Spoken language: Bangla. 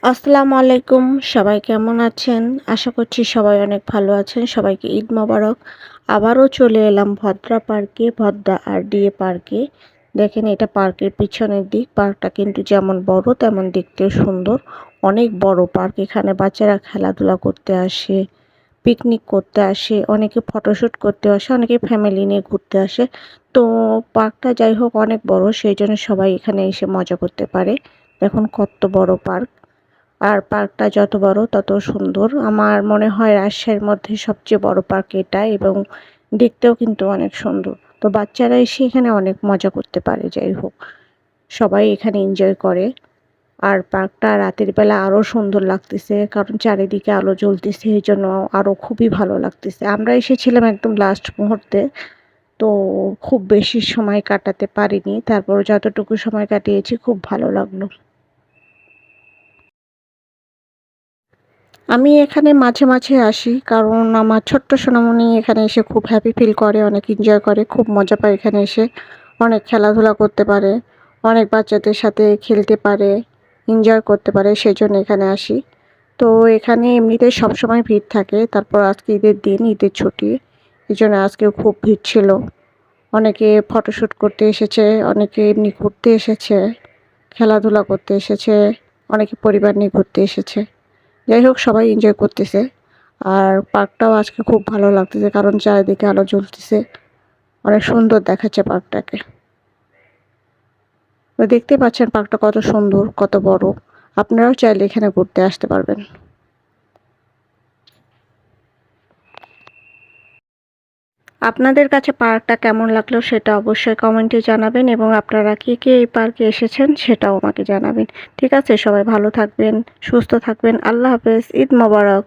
আসসালামু আলাইকুম। সবাই কেমন আছেন? আশা করছি সবাই অনেক ভালো আছেন। সবাইকে ঈদ মোবারক। আবারও চলে এলাম ভদ্রা পার্কে, ভদ্রা আরডিএ পার্কে। দেখেন এটা পার্কের পিছনের দিক। পার্কটা কিন্তু যেমন বড় তেমন দেখতেও সুন্দর। অনেক বড় পার্ক। এখানে বাচ্চারা খেলাধুলা করতে আসে, পিকনিক করতে আসে, অনেকে ফটোশুট করতে আসে, অনেকে ফ্যামিলি নিয়ে ঘুরতে আসে। তো পার্কটা যাই হোক অনেক বড়, সেইজন্য সবাই এখানে এসে মজা করতে পারে। দেখুন কত বড় পার্ক। আর পার্কটা যত বড় তত সুন্দর। আমার মনে হয় রাজশাহীর মধ্যে সবচেয়ে বড় পার্ক এটা, এবং দেখতেও কিন্তু অনেক সুন্দর। তো বাচ্চারা এসে এখানে অনেক মজা করতে পারে। যাই হোক, সবাই এখানে এনজয় করে। আর পার্কটা রাতের বেলা আরও সুন্দর লাগতেছে, কারণ চারিদিকে আলো জ্বলতেছে, এই জন্য আরও খুবই ভালো লাগতেছে। আমরা এসেছিলাম একদম লাস্ট মুহূর্তে, তো খুব বেশি সময় কাটাতে পারিনি। তারপর যতটুকু সময় কাটিয়েছি খুব ভালো লাগলো। আমি এখানে মাঝে মাঝে আসি, কারণ আমার ছোট্ট সোনামণি এখানে এসে খুব হ্যাপি ফিল করে, অনেক এনজয় করে, খুব মজা পায় এখানে এসে। অনেক খেলাধুলা করতে পারে, অনেক বাচ্চাদের সাথে খেলতে পারে, এনজয় করতে পারে, সেজন্য এখানে আসি। তো এখানে এমনিতেই সবসময় ভিড় থাকে। তারপর আজকে ঈদের দিন, ঈদের ছুটি, এই জন্য আজকেও খুব ভিড় ছিল। অনেকে ফটোশ্যুট করতে এসেছে, অনেকে এমনি ঘুরতে এসেছে, খেলাধুলা করতে এসেছে, অনেকে পরিবার নিয়ে ঘুরতে এসেছে। যাই হোক, সবাই এনজয় করতেছে। আর পার্কটাও আজকে খুব ভালো লাগতেছে, কারণ চারিদিকে আলো জ্বলতেছে, অনেক সুন্দর দেখাচ্ছে পার্কটাকে। তো দেখতে পাচ্ছেন পার্কটা কত সুন্দর, কত বড়। আপনারাও চাইলে এখানে ঘুরতে আসতে পারবেন। আপনাদের কাছে পার্কটা কেমন লাগলো সেটা অবশ্যই কমেন্টে জানাবেন, এবং আপনারা কে কে এই পার্কে এসেছেন সেটাও আমাকে জানাবেন। ঠিক আছে, সবাই ভালো থাকবেন, সুস্থ থাকবেন। আল্লাহ হাফেজ। ঈদ মোবারক।